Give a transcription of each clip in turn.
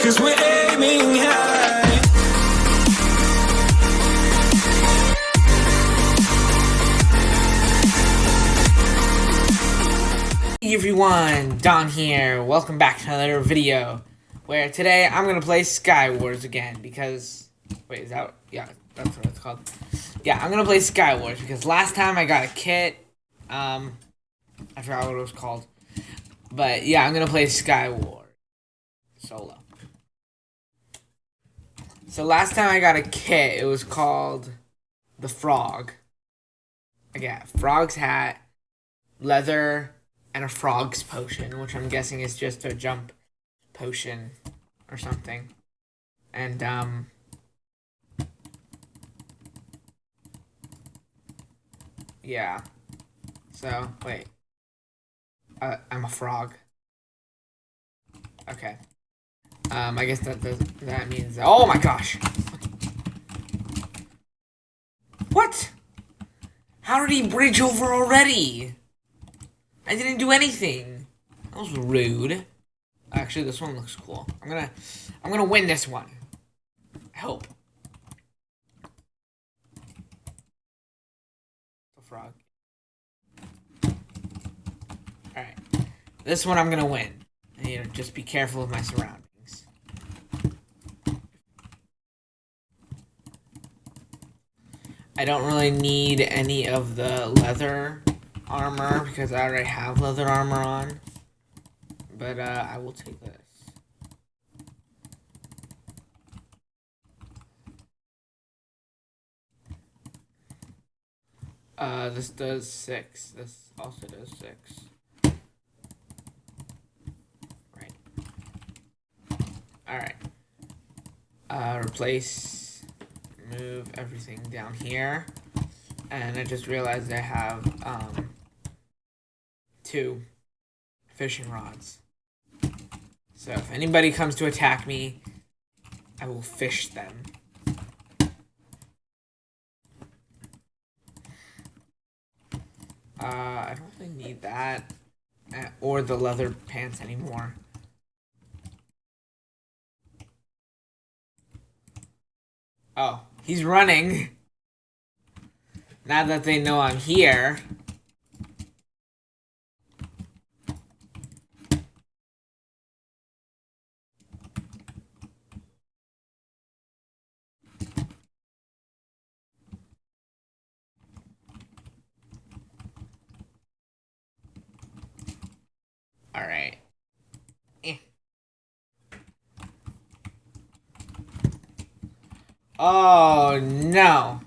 'cause we're aiming high. Hey everyone, Don here. Welcome back to another video where today I'm gonna play Sky Wars again because wait, is that yeah, that's what it's called. Yeah, I'm gonna play Sky Wars because last time I got a kit. I forgot what it was called. But yeah, I'm gonna play Sky Wars solo. So last time I got a kit, it was called the Frog. I got frog's hat, leather, and a frog's potion, which I'm guessing is just a jump potion or something. And yeah. So wait, I'm a frog. Okay. I guess that means. Oh my gosh! What? How did he bridge over already? I didn't do anything. That was rude. Actually, this one looks cool. I'm gonna win this one. I hope. The frog. Alright. This one I'm gonna win. And, you know, just be careful of my surroundings. I don't really need any of the leather armor because I already have leather armor on. But I will take this. This does 6. This also does 6. Right. Alright. Replace, move everything down here. And I just realized I have, 2 fishing rods. So if anybody comes to attack me, I will fish them. I don't really need that or the leather pants anymore. Oh, he's running. Now that they know I'm here. Alright. Oh, no.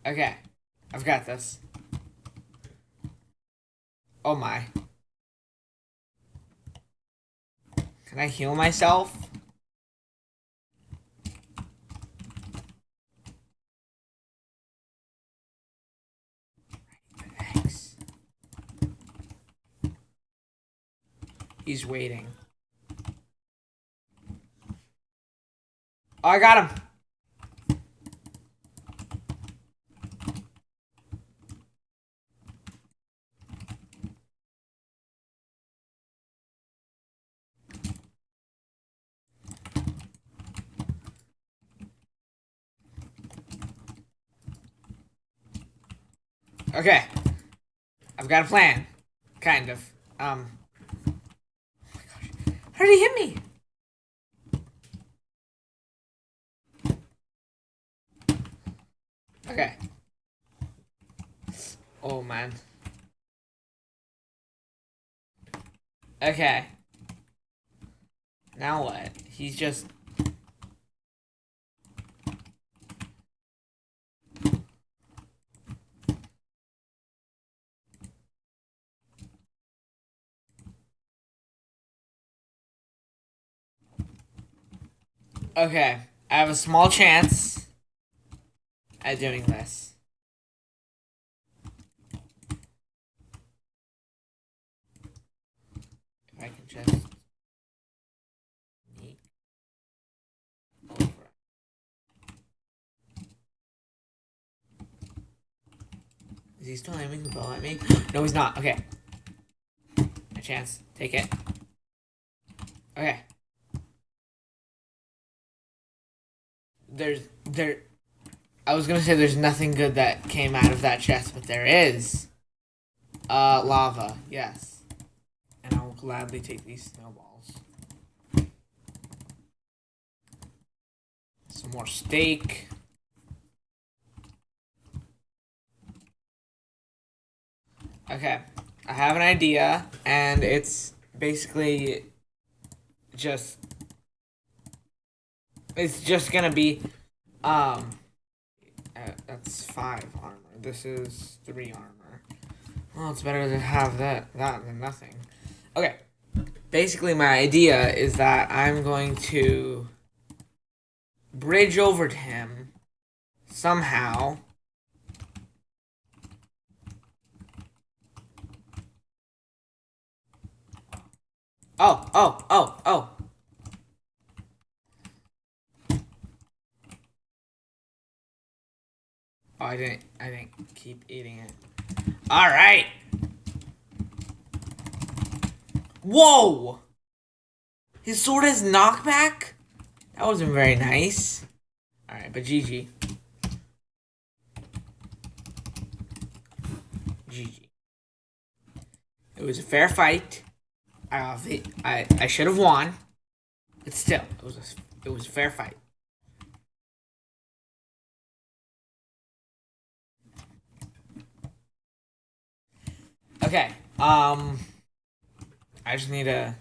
Okay. I've got this. Oh my. Can I heal myself? Thanks. He's waiting. Oh, I got him. Okay. I've got a plan. Kind of. Oh my gosh. How did he hit me? Okay. Oh, man. Okay. Now what? He's just... Okay. I have a small chance at doing this. If I can just... sneak over. Is he still aiming the bow at me? No, he's not. Okay. A chance. Take it. Okay. There. I was gonna say there's nothing good that came out of that chest, but there is. Lava. Yes. And I will gladly take these snowballs. Some more steak. Okay. I have an idea, and it's basically just it's just gonna be that's 5 armor. This is 3 armor. Well, it's better to have that than nothing. Okay. Basically, my idea is that I'm going to bridge over to him somehow. Oh. Oh, I didn't keep eating it. All right. Whoa! His sword has knockback? That wasn't very nice. All right, but GG. GG. It was a fair fight. I should have won, but still, it was a fair fight. Okay. I just need to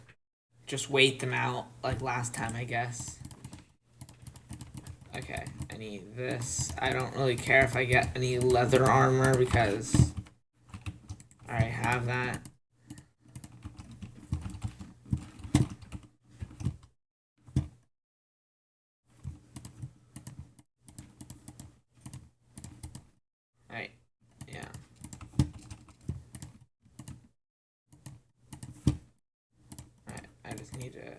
wait them out like last time, I guess. Okay, I need this. I don't really care if I get any leather armor because I already have that. Right, yeah. Right, I just need to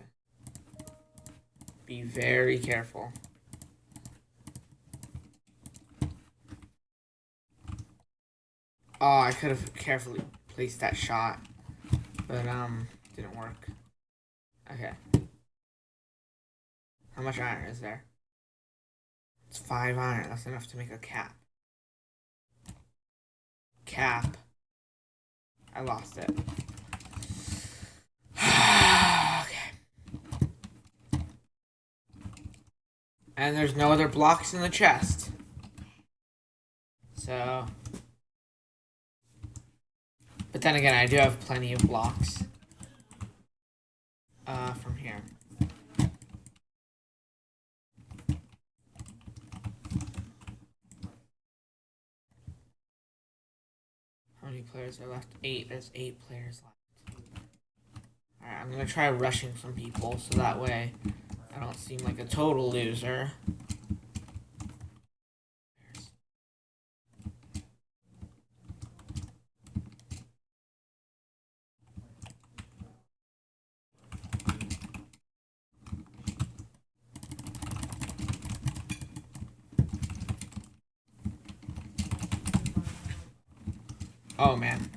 be very careful. Oh, I could have carefully placed that shot, but didn't work. Okay. How much iron is there? It's 5 iron. That's enough to make a cap. Cap. I lost it. Okay. And there's no other blocks in the chest. So. But then again, I do have plenty of blocks. From here. How many players are left? 8. There's 8 players left. Alright, I'm gonna try rushing some people so that way I don't seem like a total loser. Oh, man.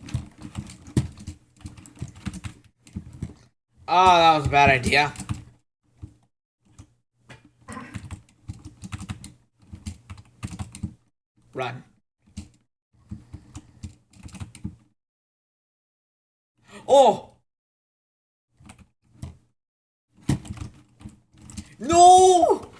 Oh, that was a bad idea. Run. Oh! No!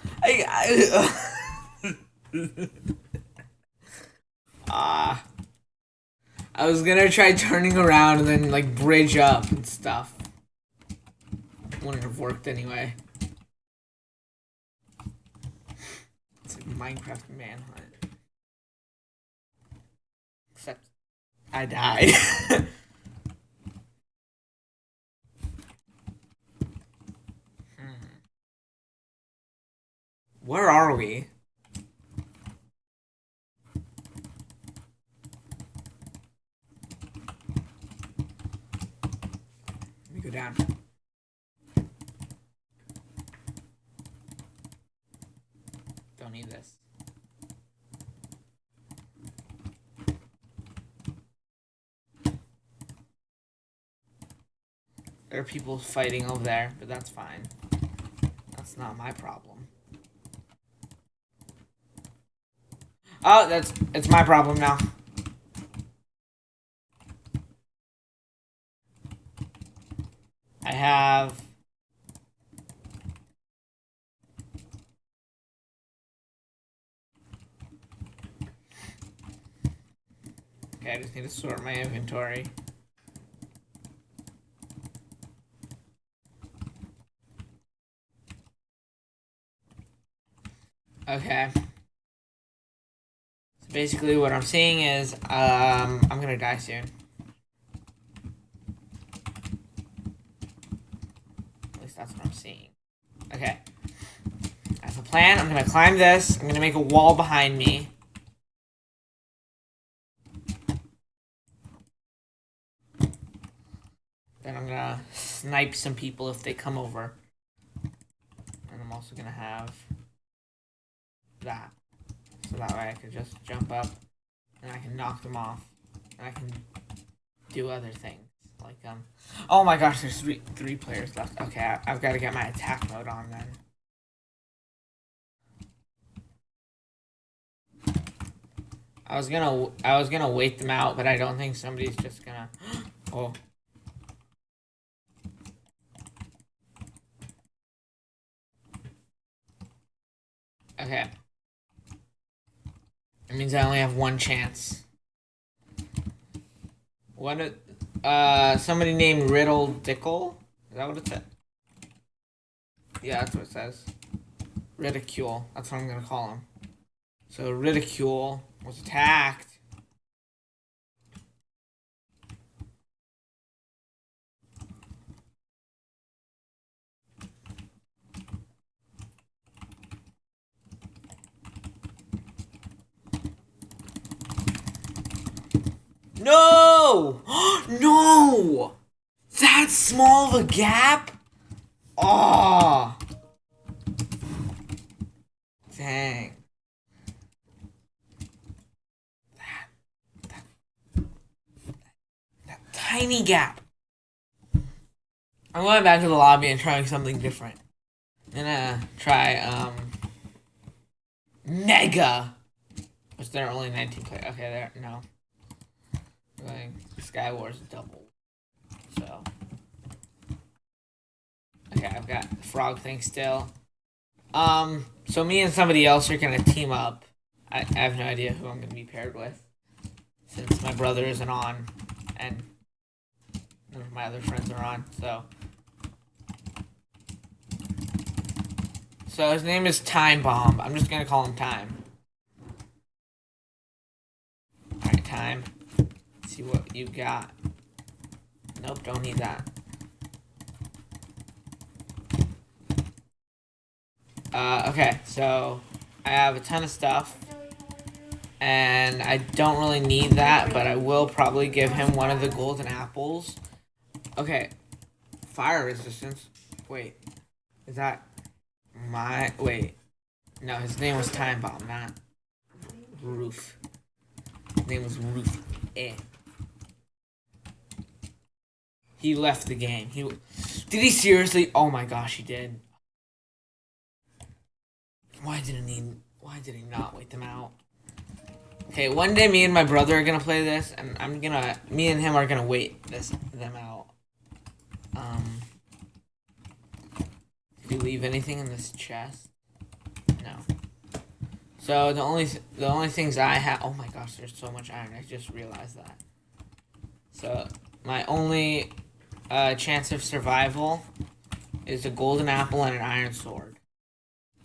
I was gonna try turning around and then like bridge up and stuff. Wouldn't have worked anyway. It's like Minecraft manhunt. Except I died. Where are we? Let me go down. Don't need this. There are people fighting over there, but that's fine. That's not my problem. Oh, it's my problem now. I have... Okay, I just need to sort my inventory. Okay. So basically what I'm seeing is, I'm gonna die soon. At least that's what I'm seeing. Okay. I have a plan. I'm gonna climb this. I'm gonna make a wall behind me. Then I'm gonna snipe some people if they come over. And I'm also gonna have that. So that way I can just jump up and I can knock them off. And I can do other things. Like, oh my gosh, there's three players left. Okay, I've got to get my attack mode on then. I was gonna wait them out, but I don't think somebody's just gonna... Oh. Okay. It means I only have one chance. What? Somebody named Riddle Dickle? Is that what it said? Yeah, that's what it says. Ridicule. That's what I'm gonna call him. So Ridicule was attacked. No! No! That small of a gap? Oh! Dang. That tiny gap. I'm going back to the lobby and trying something different. I'm gonna try, Mega! Which there are only 19 players. Okay, there, no. Going Sky Wars double. So. Okay, I've got the frog thing still. So me and somebody else are gonna team up. I have no idea who I'm gonna be paired with. Since my brother isn't on, and none of my other friends are on, so. So his name is Time Bomb. I'm just gonna call him Time. Alright, Time. Let's see what you got. Nope, don't need that. Okay, so I have a ton of stuff. And I don't really need that, but I will probably give him one of the golden apples. Okay. Fire resistance. Wait. Is that my... Wait. No, his name was Time Bomb, not Roof. His name was Roof. He left the game. Did he seriously? Oh my gosh, he did. Why did he not wait them out? Okay, one day me and my brother are gonna play this, and me and him are gonna wait them out. Did you leave anything in this chest? No. So the only things I have, oh my gosh, there's so much iron, I just realized that. So, my only, chance of survival is a golden apple and an iron sword.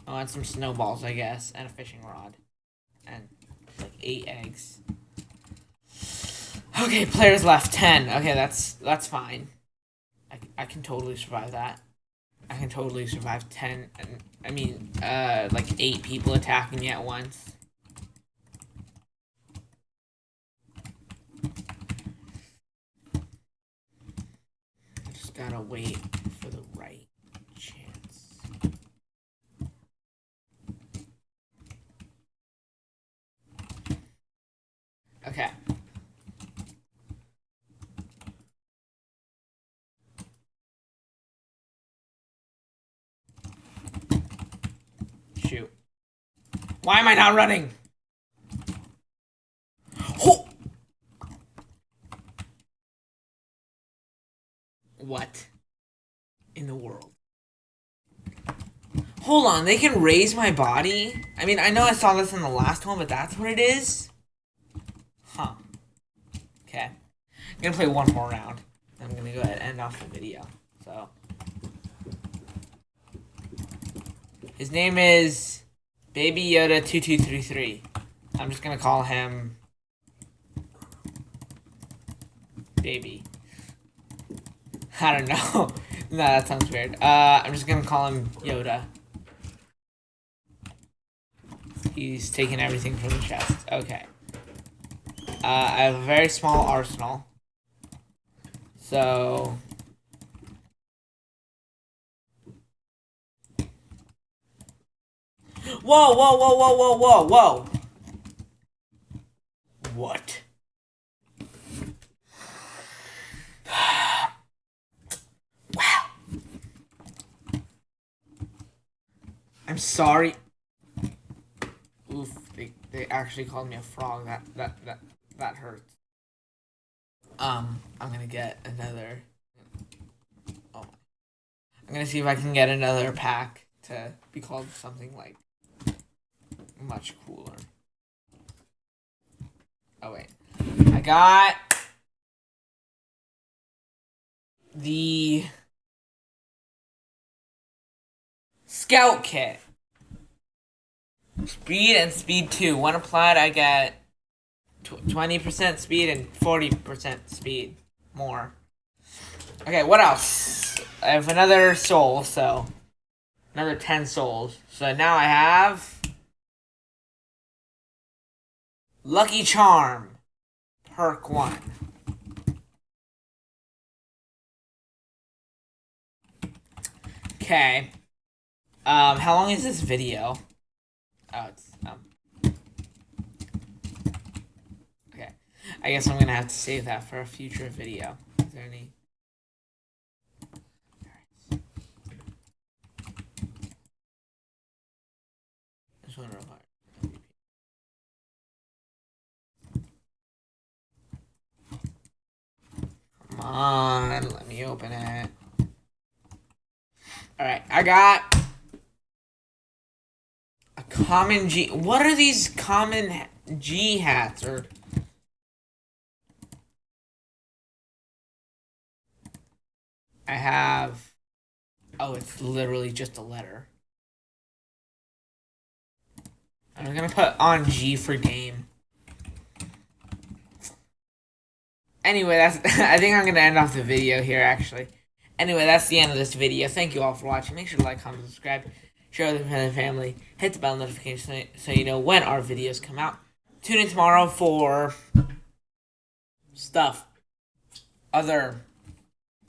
Oh, and some snowballs, I guess, and a fishing rod. And like 8 eggs. Okay, players left 10. Okay, that's fine. I can totally survive that. I can totally survive 10. I mean, like 8 people attacking me at once. I just gotta wait for the right chance. Okay. Why am I not running? Oh! What in the world? Hold on, they can raise my body? I mean, I know I saw this in the last one, but that's what it is? Huh. Okay. I'm gonna play one more round. I'm gonna go ahead and end off the video. So. His name is Baby Yoda 2233. I'm just gonna call him Baby. I don't know. No, that sounds weird. I'm just gonna call him Yoda. He's taking everything from the chest. Okay. I have a very small arsenal. So... Whoa, whoa, whoa, whoa, whoa, whoa, whoa! What? Wow. I'm sorry. Oof, they actually called me a frog. That hurts. I'm gonna get another. Oh, I'm gonna see if I can get another pack to be called something like much cooler. Oh wait, I got the Scout Kit. Speed and speed 2. When applied, I get 20% speed and 40% speed more. Okay, what else? I have another soul, so another 10 souls. So now I have Lucky Charm, perk 1. Okay. How long is this video? Oh, it's, okay. I guess I'm gonna have to save that for a future video. Is there any... This one requires Come on, let me open it. Alright, I got a common G. What are these common G hats? Or I have... Oh, it's literally just a letter. I'm gonna put on G for game. Anyway, that's... I think I'm gonna end off the video here, actually. Anyway, that's the end of this video. Thank you all for watching. Make sure to like, comment, subscribe, share with your friends and family. Hit the bell notification so you know when our videos come out. Tune in tomorrow for stuff. Other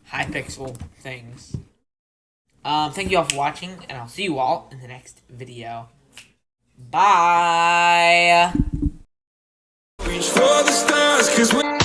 high-pixel things. Thank you all for watching, and I'll see you all in the next video. Bye! Reach for the stars, 'cause we